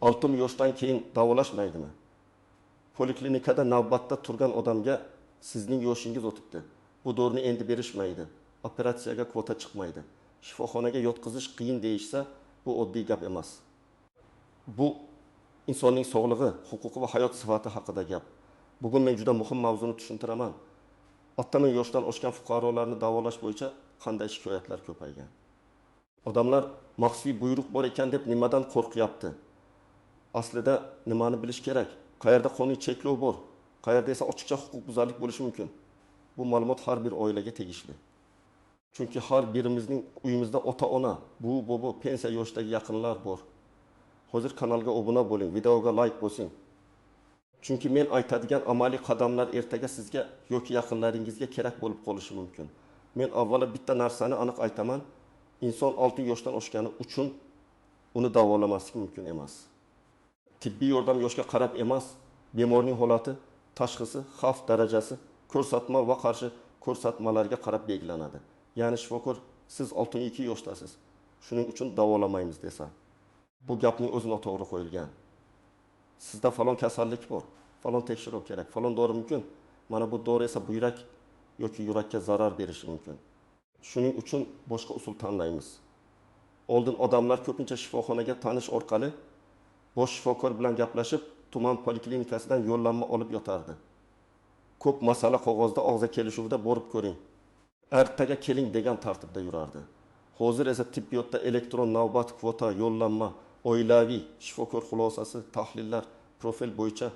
6 yoshdan keyin davolashmaydimi? Poliklinikada navbatda turgan odamga sizning yoshingiz o'tibdi. Bu dorini endi berishmaydi. Operatsiyaga kvota chiqmaydi. Shifoxonaga yotqizish qiyin deyishsa, bu oddiy gap emas. Bu insonning sog'lig'i, huquqi va hayot sifati haqida gap. Bugun men juda muhim mavzuni tushuntiraman. 60 yoshdan oshgan fuqarolarni davolash bo'yicha qanday shikoyatlar ko'paygan. Odamlar maxfiy buyruq bor ekan deb nimadan qo'rqyapti? Aslida nimani bilish kerak? Qayerda qonuniy cheklov bor? Qayerda esa ochiqcha huquqbuzarlik bo'lishi mumkin? Bu ma'lumot har bir oilaga tegishli. Chunki har birimizning uyimizda ota-ona, bobo, pensiya yoshidagi yaqinlar bor. Hozir kanalga obuna bo'ling, videoga like bosing. Chunki men aytadigan amaliy qadamlar ertaga sizga yoki yaqinlaringizga kerak bo'lib qolishi mumkin. Men avvalo bitta narsani aniq aytaman. Inson 6 yoshdan oshgani uchun uni davolamaslik mumkin emas. Tibbiy yordam yoshga qarab emas, bemorning holati, tashxisi, xavf darajasi, ko'rsatma va qarshi ko'rsatmalarga qarab belgilanadi. Ya'ni shifokor siz 62 yoshdasiz. Shuning uchun davolamaymiz desa, bu gapning o'zi noto'g'ri qo'yilgan. Sizda falon kasallik bor, falon tekshiruv kerak, falon dori mumkin. Mana bu dori esa buyrak yoki yurakka zarar berishi mumkin. Shuning uchun boshqa usul tanlaymiz. Oldin odamlar ko'pincha shifoxonaga tanish orqali bosh shifokor bilan gaplashib, tuman poliklinikasidan yo'llanma olib yotardi. Ko'p masala qog'ozda og'za kelishuvida borib ko'ring. Ertaga keling degan tartibda yurardi. Hozir esa tibbiyotda elektron navbat, kvota, yo'llanma, oilaviy shifokor xulosasi, tahlillar, profil bo'yicha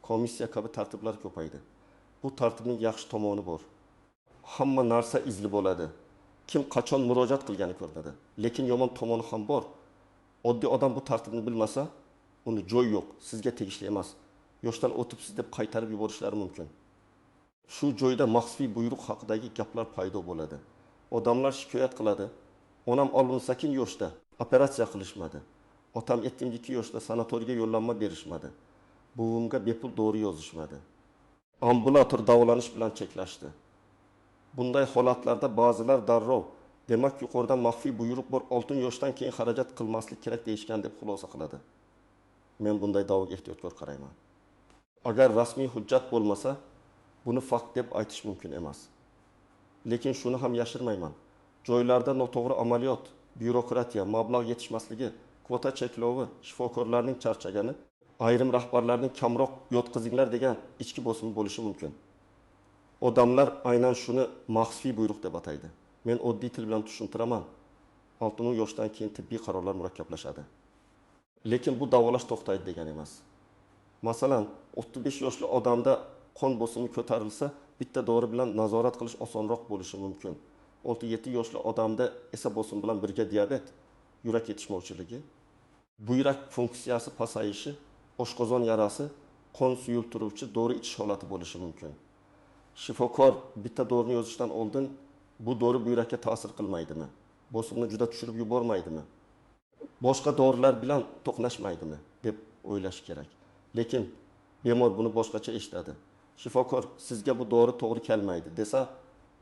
komissiya kabi tartiblar ko'paydi. Bu tartibning yaxshi tomoni bor. Hamma narsa izli bo'ladi. Kim qachon murojaat qilgani ko'rinadi. Lekin yomon tomoni ham bor. Oddiy odam bu tartibni bilmasa, uni joy yo'q, sizga tegishli emas. Yoshdan o'tibsiz deb qaytarib yuborishlari mumkin. Shu joyda maxfiy buyruq haqidagi gaplar paydo bo'ladi. Odamlar shikoyat qiladi. Onam 68 yoshda operatsiya qilishmadi. Otam 72 yoshda sanatoriyga yo'llanma berishmadi. Buvimga bepul dori yozishmadi. Ambulator davolanish bilan cheklashdi. Bunday holatlarda ba'zilar darrov, demak yuqoridan maxfiy buyruq bor, 6 yoshdan keyin xarajat qilmaslik kerak deyishgan deb xulosa qiladi. Men bunday da'voga ehtiyotkor qarayman. Agar rasmiy hujjat bo'lmasa, buni fakt deb aytish mumkin emas. Lekin shuni ham yashirmayman. Joylarda noto'g'ri amaliyot, byurokratiya, mablag' yetishmasligi, kvota cheklovi, shifokorlarning charchagani, ayrim rahbarlarning kamroq yotqizinglar degan ichki bosim bo'lishi mumkin. Odamlar aynan shuni maxfiy buyruq deb ataydi. Men oddiy til bilan tushuntiraman. 6 yoshdan keyin tibbiy qarorlar murakkablashadi. Lekin bu davolash to'xtaydi degani emas. Masalan, 35 yoshli odamda qon bosimi ko'tarilsa, bitta dori bilan nazorat qilish osonroq bo'lishi mumkin. 6-7 yoshli odamda esa bosim bilan birga diabet, yurak yetishmovchiligi, buyrak funksiyasi pasayishi, oshqozon yarasi, qon suyultiruvchi dori ichish holati bo'lishi mumkin. Shifokor bitta dorini yozishdan oldin bu dori buyrakka ta'sir qilmaydimi? Bosimni juda tushirib yubormaydimi? Boshqa dorilar bilan to'qnashmaydimi deb o'ylash kerak. Lekin bemor buni boshqacha eshitadi. Shifokor sizga bu dori to'g'ri kelmaydi desa,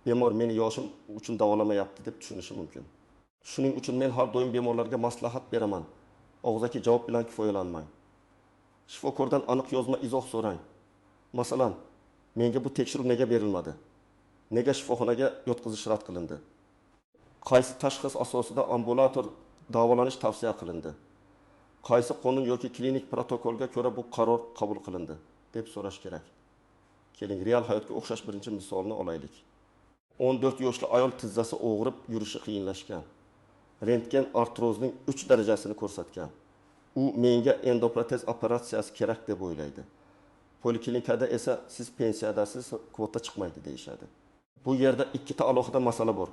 bemor meni yoshim uchun davolamayapti deb tushunishi mumkin. Shuning uchun men har doim bemorlarga maslahat beraman. Og'zaki javob bilan kifoyalanmang. Shifokordan aniq yozma izoh so'rang. Masalan, menga bu tekshiruv nega berilmadi? Nega shifoxonaga yotqizish rad qilindi? Qaysi tashxis asosida ambulator davolanish tavsiya qilindi? Qaysi qonun yoki klinik protokolga ko'ra bu qaror qabul qilindi deb so'rash kerak. Keling, real hayotga o'xshash birinchi misolni olaylik. 14 yoshli ayol tizzasi og'rib, yurishi qiyinlashgan. Rentgen artrozning 3 darajasini ko'rsatgan. U menga endoprotez operatsiyasi kerak deb o'ylaydi. Poliklinikada esa siz pensiyadasiz, kvota chiqmaydi deyishadi. Bu yerda ikkita alohida masala bor.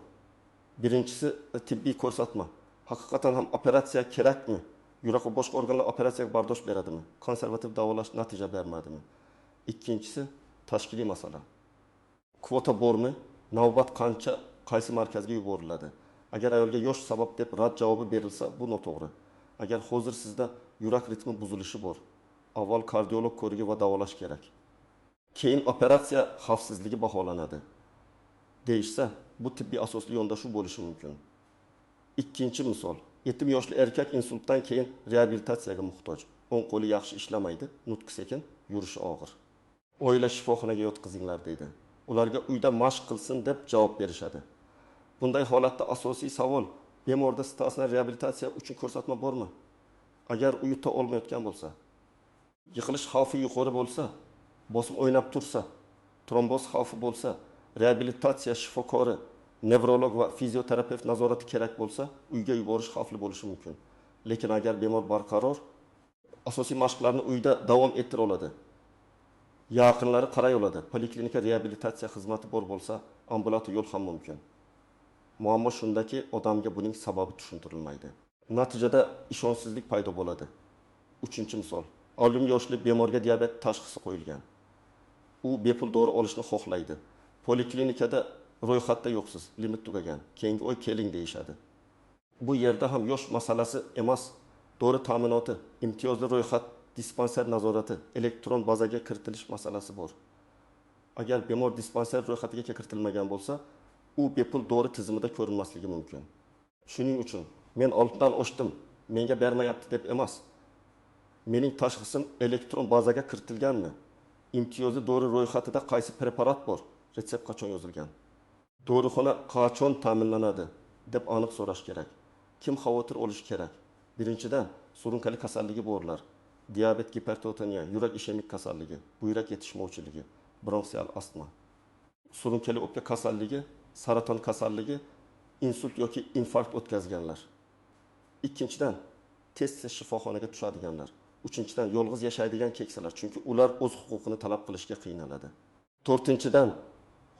Birinchisi tibbiy ko'rsatma. Haqiqatan ham operatsiya kerakmi? Yurak va boshqa organlar operatsiyaga bardosh beradimi? Konservativ davolash natija bermadimi? Ikkinchisi tashkiliy masala. Kvota bormi? Navbat qancha, qaysi markazga yuboriladi? Agar ayolga yosh sabab deb rad javobi berilsa, bu noto'g'ri. Agar hozir sizda yurak ritmi buzilishi bor, avval kardiolog ko'rigi va davolash kerak. Keyin operatsiya xavfsizligi baholanadi deyishsa, bu tibbiy asosli yondashuv bo'lishi mumkin. Ikkinchi misol, 70 yoshli erkak insultdan keyin reabilitatsiyaga muhtoj. o'ng qo'li yaxshi ishlamaydi, nutqi sekin, yurishi og'ir. Oila shifoxonaga yotqizinglar deydi. Ularga uyda mashq qilsin deb javob berishadi. Bunday holatda asosiy savol, bemorda statsionar reabilitatsiya uchun ko'rsatma bormi? Agar u yuta olmayotgan bo'lsa, yiqilish xavfi yuqori bo'lsa, bosim o'ynab tursa, tromboz xavfi bo'lsa, reabilitatsiya shifokori, nevrolog va fizioterapevt nazorati kerak bo'lsa, uyga yuborish xavfli bo'lishi mumkin. Lekin agar bemor barqaror, asosiy mashqlarni uyda davom ettira oladi. Yaqinlari qaray oladi. Poliklinika reabilitatsiya xizmati bor bo'lsa, ambulator yo'l ham mumkin. Muammo shundaki, odamga buning sababi tushuntirilmaydi. Natijada ishonchsizlik paydo bo'ladi. 3-misol, olim yoshli bemorga diabet tashxisi qo'yilgan. U bepul dori olishni xohlaydi. Poliklinikada ro'yxatda yo'qsiz, limit tugagan. Keyingi oy keling deyishadi. Bu yerda ham yosh masalasi emas, dori ta'minoti, imtiyozli ro'yxat, dispanser nazorati, elektron bazaga kiritilish masalasi bor. Agar bemor dispanser ro'yxatiga kiritilmagan bo'lsa, u bepul dori tizimida ko'rinmasligi mumkin. Shuning uchun men oldindan ochdim, menga bermayapti deb emas. Mening tashxisim elektron bazaga kiritilganmi? Imtiyozli dori ro'yxatida qaysi preparat bor? Retsept qachon yozilgan? Dorixona qachon ta'minlanadi deb aniq so'rash kerak. Kim xavotir olishi kerak? Birinchidan, surunkali kasalligi borlar. Diabet, gipertoniya, yurak ishemik kasalligi, buyrak yetishmovchiligi, bronxial astma. Surunkali o'pka kasalligi, saraton kasalligi, insult yoki infarkt o'tkazganlar. Ikkinchidan, tez-tez shifoxonaga tushadiganlar. Uchinchidan, yolg'iz yashaydigan keksalar, chunki ular o'z huquqini talab qilishga qiynaladi. To'rtinchidan,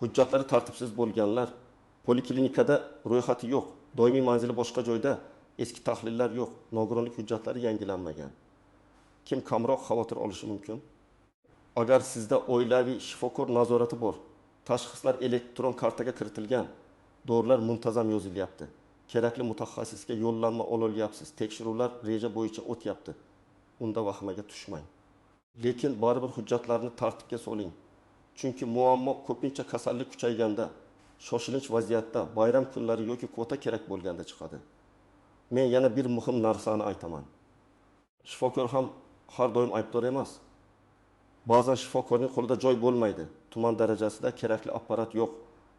hujjatlari tartibsiz bo'lganlar, poliklinikada ro'yxati yo'q, doimiy manzili boshqa joyda, eski tahlillar yo'q, nogironlik hujjatlari yangilanmagan. Kim kamroq xavotir olishi mumkin? Agar sizda oilaviy shifokor nazorati bor, tashxislar elektron kartaga kiritilgan, dorilar muntazam yozilyapti, kerakli mutaxassisga yo'llanma olyapsiz, tekshiruvlar reja bo'yicha o'tyapti. Unda vahimaga tushmang. Lekin baribir hujjatlarni tartibga soling. Chunki muammo ko'pincha kasallik kuchayganda, shoshilinch vaziyatda, bayram kunlari yoki kvota kerak bo'lganda chiqadi. Men yana bir muhim narsani aytaman. Shifokor ham har doim aybdor emas. Ba'zan shifokorning qo'lida joy bo'lmaydi. Tuman darajasida kerakli apparat yo'q.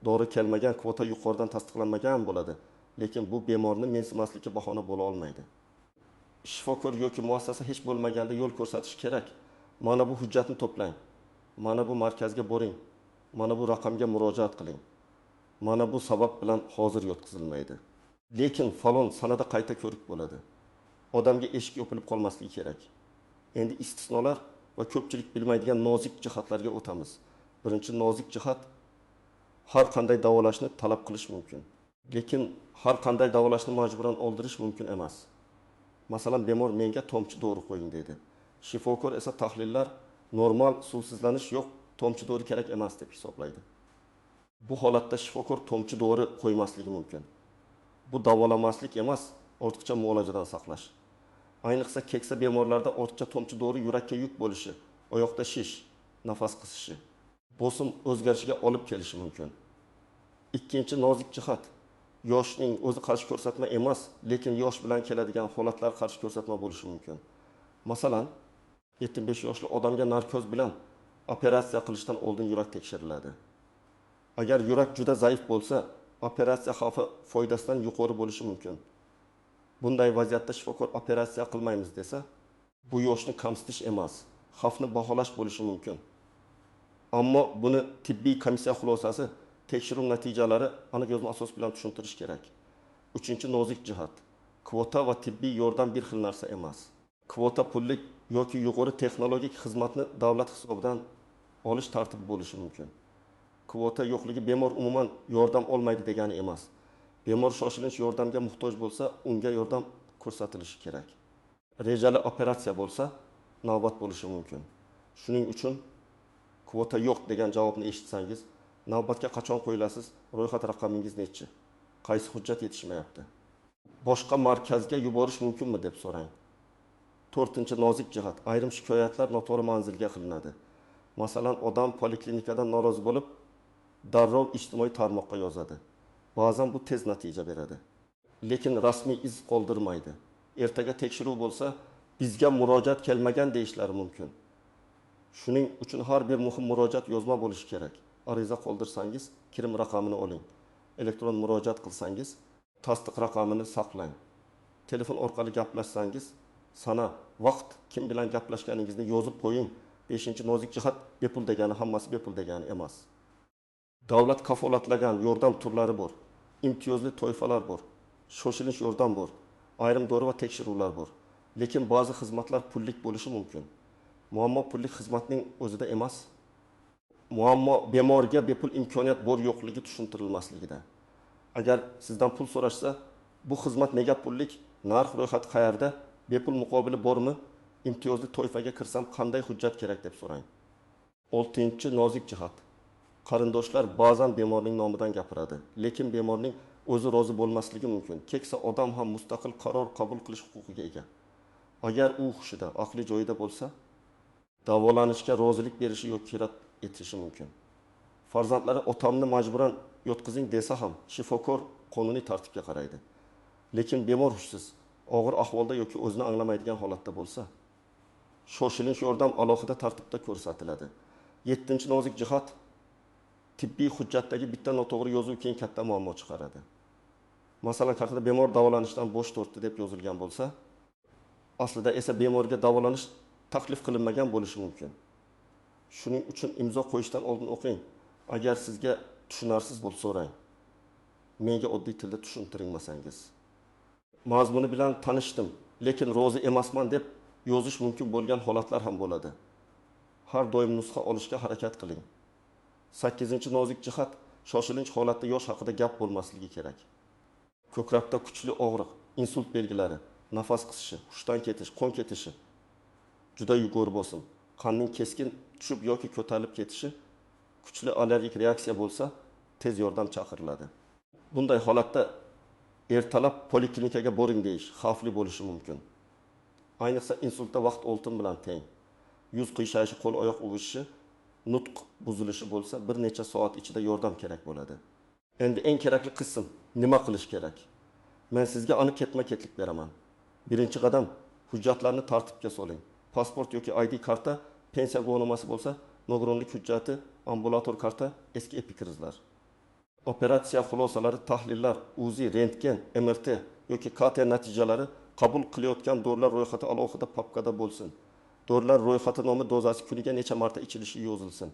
Dori kelmagan, kvota yuqoridan tasdiqlanmagan bo'ladi. Lekin bu bemorni mensimaslikka bahona bo'la olmaydi. Shifokor yoki muassasa hech bo'lmaganda yo'l ko'rsatish kerak. Mana bu hujjatni to'plang. Mana bu markazga boring. Mana bu raqamga murojaat qiling. Mana bu sabab bilan hozir yotqizilmaydi. Lekin falon sanada qayta ko'rib bo'ladi. Odamga eshik yopilib qolmasligi kerak. Endi istisnolar va ko'pchilik bilmaydigan nozik jihatlarga o'tamiz. Birinchi nozik jihat, har qanday davolashni talab qilish mumkin. Lekin har qanday davolashni majburan oldirish mumkin emas. Masalan, bemor menga tomchi dori qo'ying dedi. Shifokor esa tahlillar normal, suvsizlanish yo'q, tomchi dori kerak emas deb hisoblaydi. Bu holatda shifokor tomchi dori qo'ymasligi mumkin. Bu davolamaslik emas, ortiqcha muolajadan saqlash. Ayniqsa keksa bemorlarda ortiqcha tomchi dori yurakka yuk bo'lishi, oyoqda shish, nafas qisishi, bosim o'zgarishiga olib kelishi mumkin. Ikkinchi nozik jihat, yoshning o'zi qarshi ko'rsatma emas, lekin yosh bilan keladigan holatlar qarshi ko'rsatma bo'lishi mumkin. Masalan, 75 yoshli odamga narkoz bilan operatsiya qilishdan oldin yurak tekshiriladi. Agar yurak juda zaif bo'lsa, operatsiya xavfi foydasidan yuqori bo'lishi mumkin. Bunday vaziyatda shifokor operatsiya qilmaymiz desa, bu yoshni kamsitish emas, xavfni baholash bo'lishi mumkin. Ammo buni tibbiy komissiya xulosasi, tekshiruv natijalari aniq yozma asos bilan tushuntirish kerak. Uchinchi nozik jihat, kvota va tibbiy yordam bir xil narsa emas. Kvota pullik yoki yuqori texnologik xizmatni davlat hisobidan olish tartibi bo'lishi mumkin. Kvota yo'qligi bemor umuman yordam olmaydi degani emas. Bemor shoshilinch yordamga muhtoj bo'lsa, unga yordam ko'rsatilishi kerak. Rejali operatsiya bo'lsa, navbat bo'lishi mumkin. Shuning uchun kvota yo'q degan javobni eshitsangiz, navbatga qachon qo'yilasiz, ro'yxat raqamingiz nechi? Qaysi hujjat yetishmayapti? Boshqa markazga yuborish mumkinmi deb so'rang. To'rtinchi nozik jihat, ayrim shikoyatlar noto'g'ri manzilga qilinadi. Masalan, odam poliklinikadan norozi bo'lib, darrov ijtimoiy tarmoqqa yozadi. Ba'zan bu tez natija beradi. Lekin rasmiy iz qoldirmaydi. Ertaga tekshiruv bo'lsa, bizga murojaat kelmagan deyishlari mumkin. Shuning uchun har bir muhim murojaat yozma bo'lishi kerak. Ariza qoldirsangiz, kirim raqamini oling. Elektron murojaat qilsangiz, tasdiq raqamini saqlang. Telefon orqali gaplashsangiz, sana, vaqt, kim bilan gaplashganingizni yozib qo'ying. 5-nozik jihat bepul degani hammasi bepul degani emas. Davlat kafolatlagan yordam turlari bor. İmtiyozli toifalar bor. Shoshilinch yordam bor. Ayrim dori va tekshiruvlar bor. Lekin ba'zi xizmatlar pullik bo'lishi mumkin. Muammo pullik xizmatning o'zida emas. Muammo bemorga bepul imkoniyat bor yo'qligi tushuntirilmasligida. Agar sizdan pul so'rashsa, bu xizmat nega pullik, narx ro'yxati qayerda, bepul muqobili bormi, imtiyozli toifaga kirsam qanday hujjat kerak deb so'rang. 6-nozik jihat. Qarindoshlar ba'zan bemorning nomidan gapiradi, lekin bemorning o'zi rozi bo'lmasligi mumkin. Keksa odam ham mustaqil qaror qabul qilish huquqiga ega. Agar u hushida, aqli joyida bo'lsa, davolanishga rozilik berishi yoki rad etishi mumkin. Farzandlari otamni majburan yotqizing desa ham shifokor qonuniy tartibga qaraydi. Lekin bemor hushsiz, og'ir ahvolda yoki o'zini anglamaydigan holatda bo'lsa, shoshilinch yordam alohida tartibda ko'rsatiladi. 7-nozik jihat tibbiy hujjatdagi bitta noto'g'ri yozuv keyin katta muammo chiqaradi. Masalan, haqida bemor davolanishdan bosh tortdi deb yozilgan bo'lsa, aslida esa bemorga davolanish taklif qilinmagan bo'lishi mumkin. Shuning uchun imzo qo'yishdan oldin o'qing. Agar sizga tushunarsiz bo'lsa so'rang. Menga oddiy tilda tushuntiringmasangiz. Mazmuni bilan tanishdim, lekin rozi emasman deb yozish mumkin bo'lgan holatlar ham bo'ladi. Har doim nusxa olishga harakat qiling. 8-nozik jihat shoshilinch holatda yosh haqida gap bo'lmasligi kerak. Ko'krakda kuchli og'riq, insult belgilari, nafas qisishi, hushdan ketish, qon ketishi, juda yuqori bosim, qonning keskin tushib yoki ko'tarilib ketishi, kuchli allergik reaksiya bo'lsa, tez yordam chaqiriladi. Bunday holatda ertalab poliklinikaga boring deyish xavfli bo'lishi mumkin. Ayniqsa insultda vaqt oltin bilan teng. Yuz qiyshayishi, qo'l oyoq uvishishi, nutq buzilishi bo'lsa, bir necha soat ichida yordam kerak bo'ladi. Endi eng kerakli qism, nima qilish kerak? Men sizga aniq ketma-ketlik beraman. Birinchi qadam, hujjatlarni tartibga soling. Pasport yoki ID karta, pensiya guvohnomasi bo'lsa, nogironlik hujjati, ambulator karta, eski epikrizlar. Operatsiya xulosalari, tahlillar, UZI, rentgen, MRT yoki KT natijalari qabul qilayotgan dorilar ro'yxati alohida papkada bo'lsin. Dorilar ro'yxati nomi, dozasi, kuniga necha marta ichilishi yozilsin.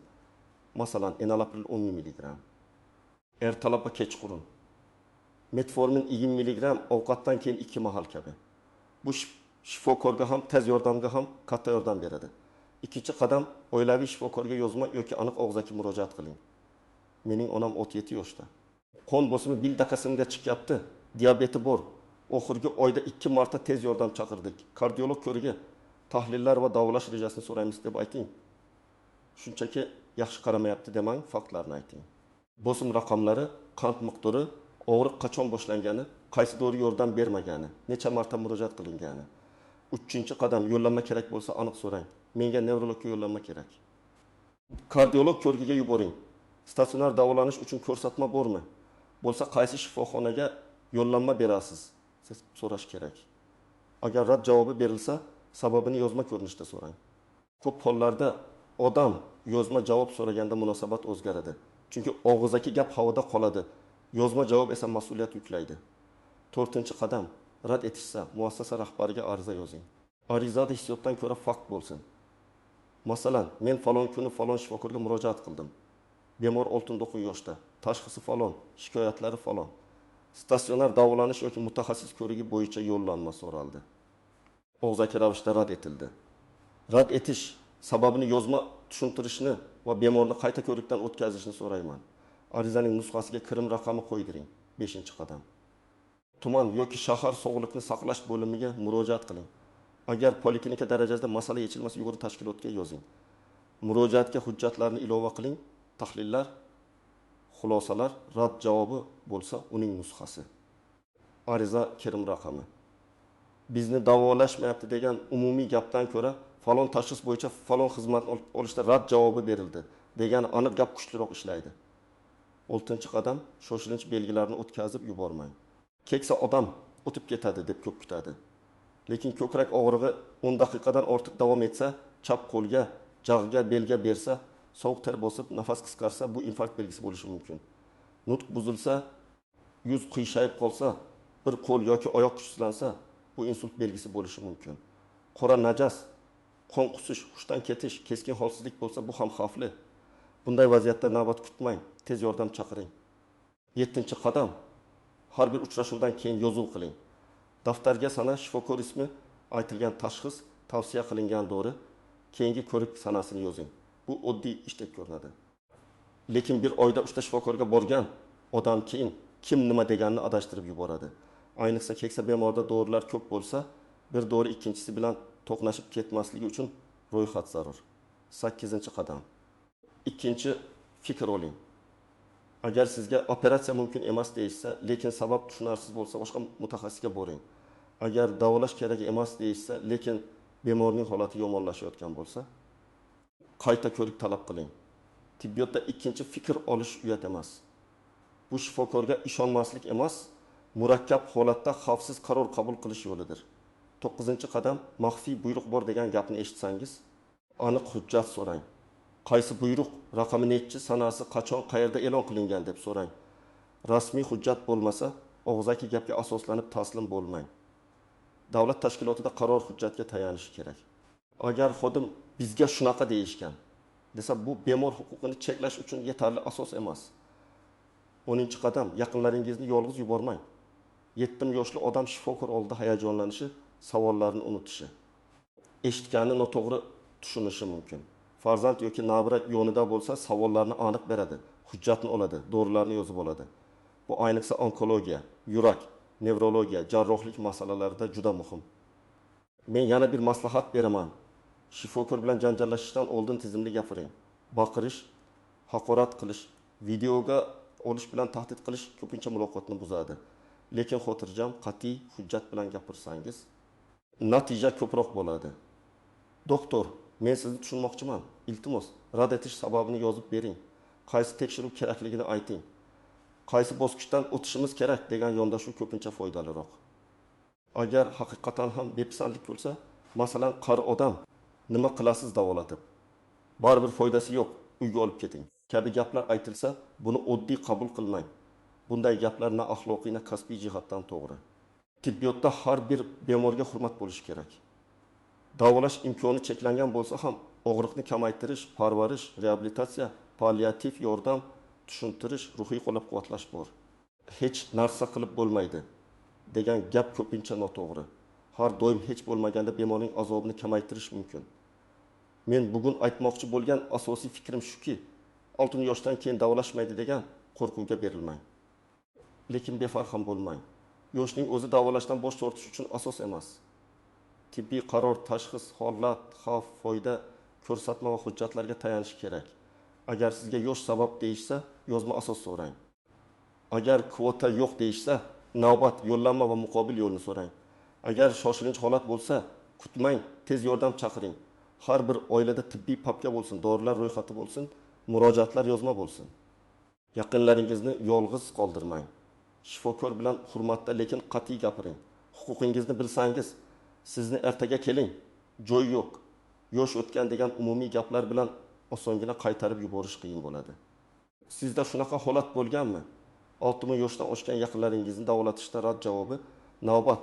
Masalan, enalapril 10 mg. Ertalab va kechqurun. Metformin 20 mg ovqatdan keyin 2 mahal kabi. Bu shifokorga ham, tez yordamga ham katta yordam beradi. Ikkinchi qadam, oilaviy shifokorga yozma yoki aniq og'zaki murojaat qiling. Mening onam 37 yoshda. Qon bosimi 1 daqiqasida chiqyapti. Diabeti bor. Oxirgi oyda 2 marta tez yordam chaqirdik. Kardiolog ko'riga tahlillar va davolash rejasini so'raymiz deb ayting. Shunchaki yaxshi qaramayapti demang, faktlarni ayting. Bosim raqamlari, qand miqdori, og'riq qachon boshlangani, qaysi dori yordam bermagani, necha marta murojaat qilingani. 3-qadam, yo'llanma kerak bo'lsa aniq so'rang. Menga nevrologga yo'llanma kerak. Kardiolog ko'rigiga yuboring. Statsionar davolanish uchun ko'rsatma bormi? Bo'lsa qaysi shifoxonaga yo'llanma berasiz? Siz so'rash kerak. Agar rad javobi berilsa, sababini yozma ko'rinishda so'rang. Ko'p hollarda odam yozma javob so'raganda munosabat o'zgaradi. Chunki og'zaki gap havoda qoladi. Yozma javob esa mas'uliyat yuklaydi. 4-qadam, rad etishsa, muassasa rahbariga ariza yozing. Arizada hissiyotdan ko'ra fakt bo'lsin. Masalan, men falon kuni falon shifokorga murojaat qildim. Bemor 19 yoshda, tashxisi falon, shikoyatlari falon. Statsionar davolanish yoki mutaxassis ko'rigi bo'yicha yo'llanma so'raldi. Og'zaki ravishda rad etildi. Rad etish sababini yozma tushuntirishni va bemorni qayta ko'rikdan o'tkazishni so'rayman. Arizaning nusxasiga kirim raqami qo'ydiring. 5-qadam. Tuman yoki shahar sog'liqni saqlash bo'limiga murojaat qiling. Agar poliklinika darajasida masala yechilmasa, yuqori tashkilotga yozing. Murojaatga hujjatlarni ilova qiling. Tahlillar, xulosalar, rad javobi bo'lsa, uning nusxasi. Ariza kirim raqami. Bizni davolashmayapti degan umumiy gapdan ko'ra, falon tashxis bo'yicha falon xizmat olishda rad javobi berildi degan aniq gap kuchliroq ishlaydi. 6-qadam, shoshilinch belgilarni o'tkazib yubormang. Keksa odam o'tib ketadi deb ko'p kutadi. Lekin ko'krak og'rig'i 10 daqiqadan ortiq davom etsa, chap qo'lga, jag'ga, belga bersa, sovuq ter bosib, nafas qisqarsa, bu infarkt belgisi bo'lishi mumkin. Nutq buzilsa, yuz qiyshayib qolsa, bir qo'l yoki oyoq kuchsizlansa, bu insult belgisi bo'lishi mumkin. Qora najas, qon qusish, hushdan ketish, keskin holsizlik bo'lsa, bu ham xavfli. Bunday vaziyatda navbat kutmang, tez yordam chaqiring. 7-qadam, har bir uchrashuvdan keyin yozuv qiling. Daftarga sana shifokor ismi, aytilgan tashxis, tavsiya qilingan dori, keyingi ko'rik sanasini yozing. Bu oddiy ishdek ko'rinadi. Lekin bir oyda 3 ta shifokorga borgan odam keyin kim nima deganini adashtirib yuboradi. Ayniqsa keksa bemorda dorilar ko'p bo'lsa, bir dori ikkinchisi bilan to'qnashib ketmasligi uchun ro'yxat zarur. 8-qadam. Ikkinchi fikr oling. Agar sizga operatsiya mumkin emas deyishsa, lekin sabab tushunarsiz bo'lsa, boshqa mutaxassisga boring. Agar davolash kerak emas deyishsa, lekin bemorning holati yomonlashayotgan bo'lsa, qayta ko'rik talab qiling. Tibbiyotda ikkinchi fikr olish uyat emas. Bu shifokorga ishonmaslik emas, murakkab holatda xavfsiz qaror qabul qilish yo'lidir. 9-qadam, maxfiy buyruq bor degan gapni eshitsangiz, aniq hujjat so'rang. Qaysi buyruq, raqami nechi, sanasi, qachon, qayerda e'lon qilingan deb so'rang. Rasmiy hujjat bo'lmasa, og'zaki gapga asoslanib taslim bo'lmang. Davlat tashkilotida qaror hujjatga tayanishi kerak. Agar xodim bizga shunaqa deyishgan desa, bu bemor huquqini cheklash uchun yetarli asos emas. 10-qadam, yaqinlaringizni yolg'iz yubormang. Yetim yoshli odam shifokor oldida hayajonlanishi, savollarni unutishi, eshitganini noto'g'ri tushunishi mumkin. Farzand yoki nabira yonida bo'lsa, savollarni aniq beradi, hujjatni oladi, dorilarni yozib oladi. Bu ayniqsa onkologiya, yurak, nevrologiya, jarrohlik masalalarida juda muhim. Men yana bir maslahat beraman. Shifokor bilan janjallashishdan oldin tizimli gapiring. Baqirish, haqorat qilish, videoga olish bilan tahdid qilish ko'pincha muloqotni buzadi. Lekin xotirjam, qat'iy hujjat bilan gapirsangiz, natija ko'proq bo'ladi. Doktor, men sizni tushunmoqchiman. Iltimos, rad etish sababini yozib bering. Qaysi tekshiruv kerakligini ayting. Qaysi bosqichdan o'tishimiz kerak degan yondashuv ko'pincha foydaliroq. Agar haqiqatan ham bepisandlik bo'lsa, masalan, qari odam, nima qilasiz davolatib? Baribir foydasi yo'q, uyga olib keting kabi gaplar aytilsa, buni oddiy qabul qilmang. Bunday gaplar na axloqiy, na kasbiy jihatdan to'g'ri. Tibbiyotda har bir bemorga hurmat bo'lishi kerak. Davolash imkoni cheklangan bo'lsa ham, og'riqni kamaytirish, parvarish, reabilitatsiya, palliativ yordam, tushuntirish, ruhiy qo'llab-quvvatlash bor. Hech narsa qilib bo'lmaydi degan gap ko'pincha noto'g'ri. Har doim hech bo'lmaganda bemorning azobini kamaytirish mumkin. Men bugun aytmoqchi bo'lgan asosiy fikrim shuki, 6 yoshdan keyin davolashmaydi degan qo'rquvga berilmang. Lekin befarq ham bo'lmang. Yoshning o'zi davolashdan bosh tortish uchun asos emas. Tibbiy qaror, tashxis, holat, xavf, foyda, ko'rsatma va hujjatlarga tayanish kerak. Agar sizga yosh sabab deyishsa, yozma asos so'rang. Agar kvota yo'q deyishsa, navbat, yo'llanma va muqobil yo'lni so'rang. Agar shoshilinch holat bo'lsa, kutmang, tez yordam chaqiring. Har bir oilada tibbiy papka bo'lsin, dorilar ro'yxati bo'lsin, murojaatlar yozma bo'lsin. Yaqinlaringizni yolg'iz qoldirmang. Shifokor bilan hurmatda, lekin qat'iy gapiring. Huquqingizni bilsangiz, sizni ertaga keling, joy yo'q, yosh o'tgan degan umumiy gaplar bilan osongina qaytarib yuborish qiyin bo'ladi. Sizda shunaqa holat bo'lganmi? 60 yoshdan oshgan yaqinlaringizni davolatishda rad javobi, navbat,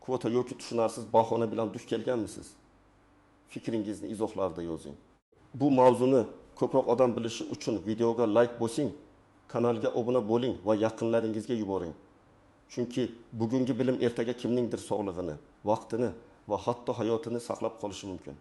kvota yoki tushunarsiz bahona bilan duch kelganmisiz? Fikringizni izohlarda yozing. Bu mavzuni ko'proq odam bilishi uchun videoga like bosing, kanalga obuna bo'ling va yaqinlaringizga yuboring. Chunki bugungi bilim ertaga kimningdir sog'lig'ini, vaqtini va hatto hayotini saqlab qolishi mumkin.